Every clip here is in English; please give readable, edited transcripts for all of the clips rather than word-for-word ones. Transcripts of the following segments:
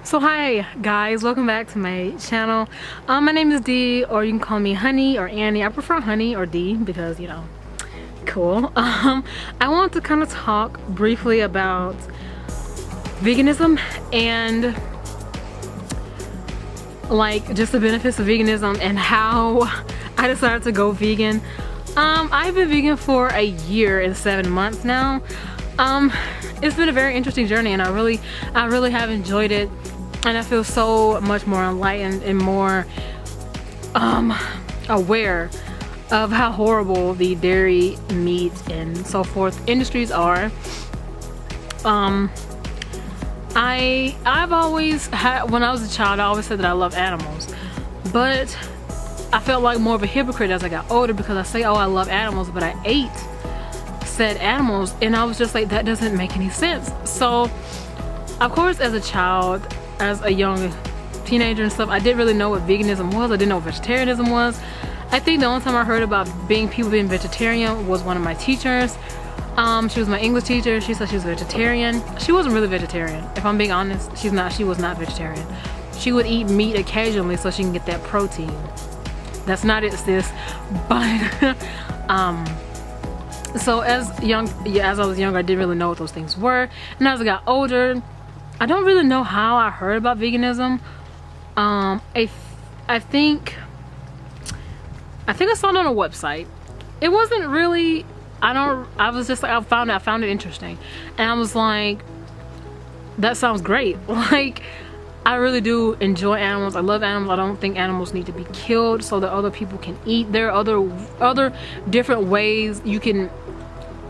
So hi guys, welcome back to my channel. My name is Dee, or you can call me Honey or Annie. I prefer Honey or Dee because, you know, cool. I want to kind of talk briefly about veganism and like just the benefits of veganism and how I decided to go vegan. I've been vegan for a year and 7 months now. It's been a very interesting journey, and I really have enjoyed it, and I feel so much more enlightened and more aware of how horrible the dairy, meat, and so forth industries are. I've always had, when I was a child, I always said that I love animals, but I felt like more of a hypocrite as I got older because I say, oh, I love animals, but I ate said animals, and I was just like, that doesn't make any sense. So of course, as a child, as a young teenager and stuff, I didn't really know what veganism was. I didn't know what vegetarianism was. I think the only time I heard about people being vegetarian was one of my teachers. She was my English teacher. She said she was vegetarian. She wasn't really vegetarian, if I'm being honest. She was not vegetarian. She would eat meat occasionally so she can get that protein. That's not it, sis. But so as I was younger, I didn't really know what those things were, and as I got older, I don't really know how I heard about veganism. I think I saw it on a website. It wasn't really, I was just like, I found it interesting, and I was like, that sounds great. Like, I really do enjoy animals. I love animals. I don't think animals need to be killed so that other people can eat. There are other different ways you can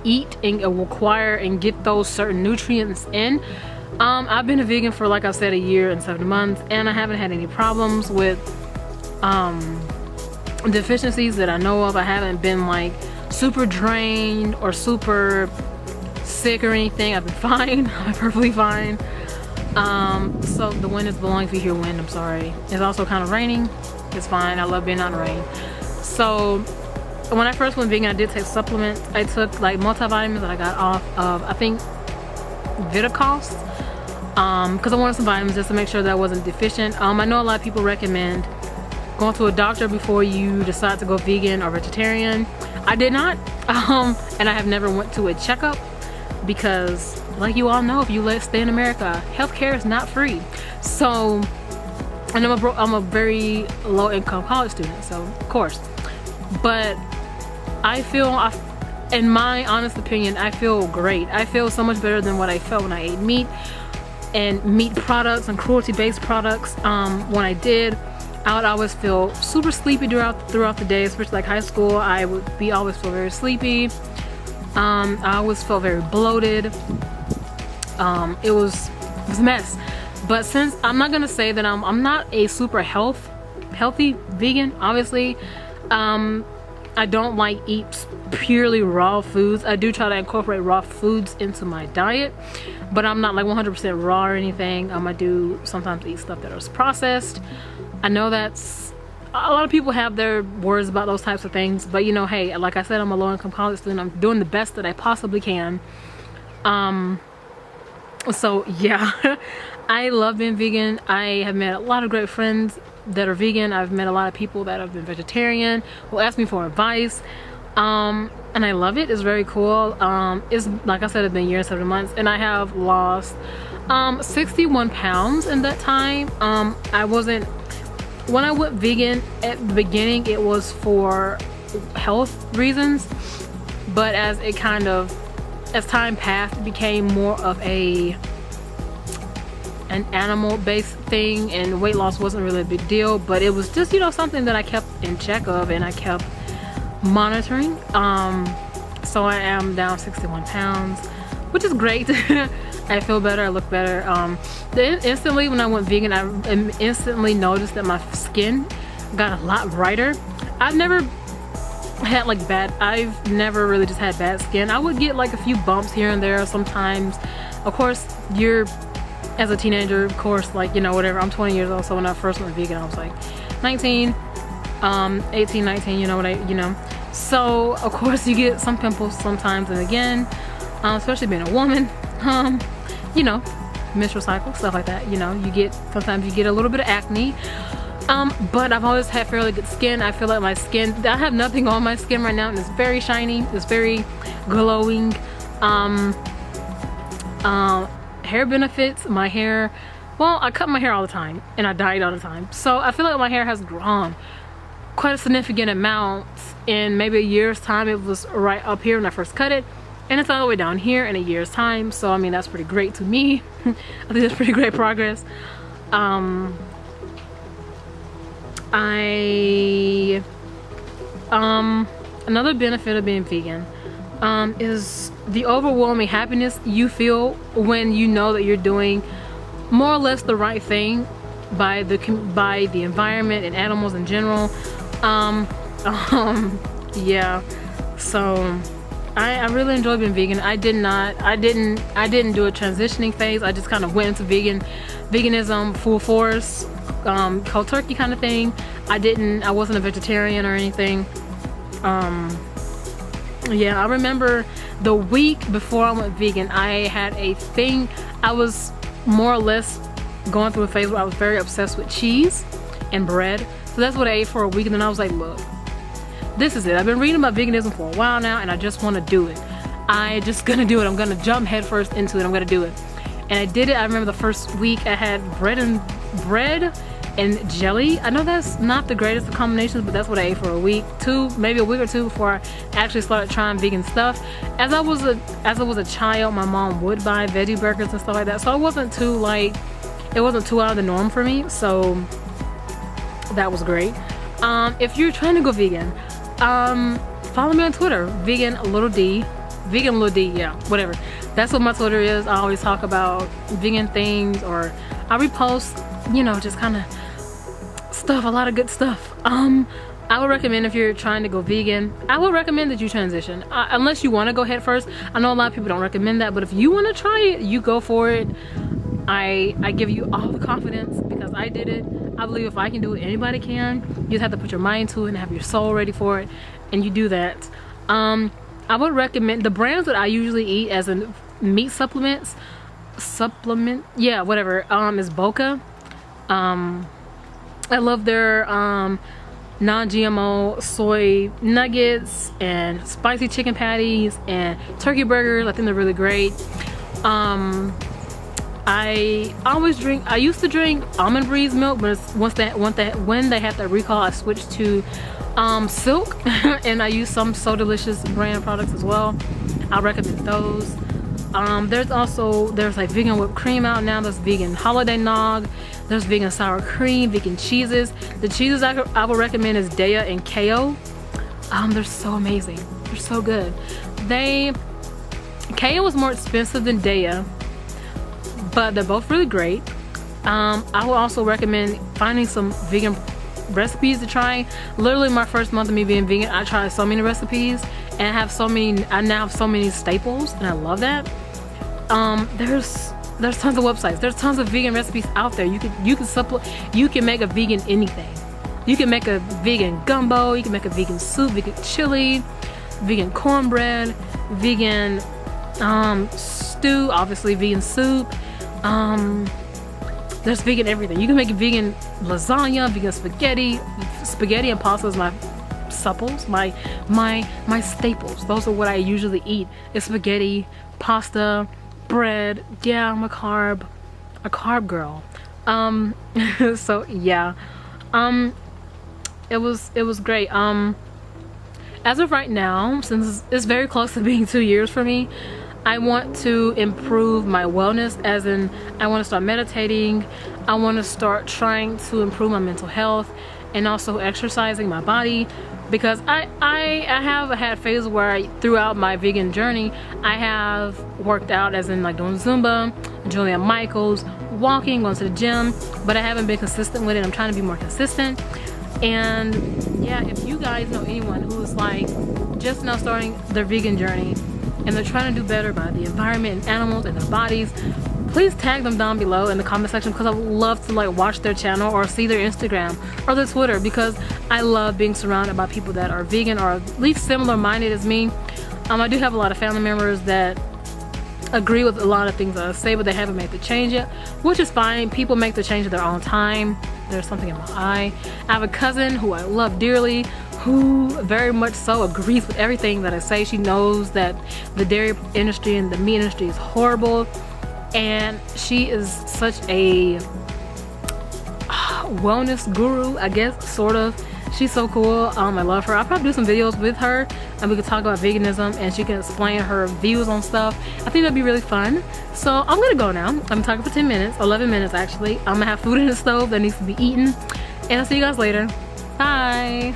eat and acquire and get those certain nutrients in. I've been a vegan for, like I said, a year and 7 months, and I haven't had any problems with deficiencies that I know of. I haven't been like super drained or super sick or anything. I've been fine. I'm perfectly fine. So the wind is blowing. If you hear wind, I'm sorry. It's also kind of raining. It's fine. I love being out in the rain. So when I first went vegan, I did take supplements. I took like multivitamins that I got off of, I think, Vitacost, because I wanted some vitamins just to make sure that I wasn't deficient. I know a lot of people recommend going to a doctor before you decide to go vegan or vegetarian. I did not, and I have never went to a checkup because, like you all know, if you stay in America, healthcare is not free. So, and I'm a very low-income college student, so of course. But I feel, in my honest opinion, I feel great. I feel so much better than what I felt when I ate meat and meat products and cruelty-based products. When I did, I would always feel super sleepy throughout the day, especially like high school. I would always feel very sleepy. I always felt very bloated. It was a mess. But since I'm not gonna say that I'm not a super healthy vegan, obviously. I don't like eat purely raw foods. I do try to incorporate raw foods into my diet, but I'm not like 100% raw or anything. I do sometimes eat stuff that is processed. I know that's, a lot of people have their words about those types of things, but you know, hey, like I said, I'm a low-income college student. I'm doing the best that I possibly can. So yeah, I love being vegan. I have met a lot of great friends that are vegan. I've met a lot of people that have been vegetarian who ask me for advice, and I love it. It's very cool. It's, like I said, it's been a year and 7 months, and I have lost 61 pounds in that time. When I went vegan at the beginning, it was for health reasons, but as time passed, it became more of an animal-based thing, and weight loss wasn't really a big deal, but it was just, you know, something that I kept in check of and I kept monitoring. So I am down 61 pounds, which is great. I feel better, I look better. Instantly when I went vegan, I instantly noticed that my skin got a lot brighter. I've never really just had bad skin. I would get like a few bumps here and there sometimes. Of course, as a teenager, of course, like, you know, whatever. I'm 20 years old, so when I first went vegan, I was like 19, 18, 19, you know. So of course you get some pimples sometimes and again, especially being a woman. You know, menstrual cycle, stuff like that. You know, sometimes you get a little bit of acne. But I've always had fairly good skin. I feel like my skin, I have nothing on my skin right now, and it's very shiny, it's very glowing. Hair benefits, my hair, well, I cut my hair all the time and I dye it all the time, so I feel like my hair has grown quite a significant amount. In maybe a year's time, it was right up here when I first cut it, and it's all the way down here in a year's time. So I mean, that's pretty great to me. I think that's pretty great progress. Another benefit of being vegan is the overwhelming happiness you feel when you know that you're doing more or less the right thing by the environment and animals in general. Yeah, so I really enjoy being vegan. I didn't do a transitioning phase. I just kind of went into veganism full force, cold turkey kind of thing. I wasn't a vegetarian or anything. Yeah, I remember the week before I went vegan, I had a thing. I was more or less going through a phase where I was very obsessed with cheese and bread. So that's what I ate for a week, and then I was like, look, this is it. I've been reading about veganism for a while now, and I just want to do it. I'm just gonna do it. I'm gonna jump headfirst into it. I'm gonna do it. And I did it. I remember the first week I had bread and jelly. I know that's not the greatest of combinations, but that's what I ate for a week, maybe a week or two before I actually started trying vegan stuff. As I was a child, my mom would buy veggie burgers and stuff like that, so it wasn't too out of the norm for me. So that was great. If you're trying to go vegan, follow me on Twitter, vegan little d, yeah, whatever. That's what my Twitter is. I always talk about vegan things, or I repost, you know, just kind of stuff, a lot of good stuff. I would recommend, if you're trying to go vegan, I would recommend that you transition, unless you want to go head first. I know a lot of people don't recommend that, but if you want to try it, you go for it. I give you all the confidence because I did it. I believe if I can do it, anybody can. You just have to put your mind to it and have your soul ready for it, and you do that. I would recommend the brands that I usually eat as in meat supplement, yeah, whatever, is Boca. I love their non-GMO soy nuggets and spicy chicken patties and turkey burgers. I think they're really great. I used to drink Almond Breeze milk, but when they had that recall, I switched to Silk, and I use some So Delicious brand products as well. I recommend those. There's like vegan whipped cream out now. There's vegan holiday nog. There's vegan sour cream, vegan cheeses. The cheeses I would recommend is Daya and Kale. They're so amazing. They're so good. Kale was more expensive than Daya, but they're both really great. I would also recommend finding some vegan recipes to try. Literally my first month of me being vegan, I tried so many recipes, and I now have so many staples, and I love that. There's tons of websites. There's tons of vegan recipes out there. You can make a vegan anything. You can make a vegan gumbo, you can make a vegan soup, vegan chili, vegan cornbread, vegan stew, obviously vegan soup. There's vegan everything. You can make a vegan lasagna, vegan spaghetti. Spaghetti and pasta is my supples, my staples. Those are what I usually eat, is spaghetti, pasta, bread. Yeah, I'm a carb girl. So yeah, it was great. As of right now, since it's very close to being 2 years for me, I want to improve my wellness, as in I want to start meditating. I want to start trying to improve my mental health, and also exercising my body, because I have had phases where throughout my vegan journey, I have worked out, as in like doing Zumba, Julia Michaels, walking, going to the gym, but I haven't been consistent with it. I'm trying to be more consistent. And yeah, if you guys know anyone who's like just now starting their vegan journey, and they're trying to do better by the environment and animals and their bodies, please tag them down below in the comment section, because I would love to like watch their channel or see their Instagram or their Twitter, because I love being surrounded by people that are vegan or at least similar minded as me. I do have a lot of family members that agree with a lot of things that I say, but they haven't made the change yet, which is fine. People make the change at their own time. There's something in my eye. I have a cousin who I love dearly, who very much so agrees with everything that I say. She knows that the dairy industry and the meat industry is horrible, and she is such a wellness guru, I guess, sort of. She's so cool. I love her. I'll probably do some videos with her and we can talk about veganism and she can explain her views on stuff. I think that'd be really fun. So I'm gonna go now. I'm talking for 10 minutes, 11 minutes actually. I'm gonna have food in the stove that needs to be eaten, and I'll see you guys later. Bye.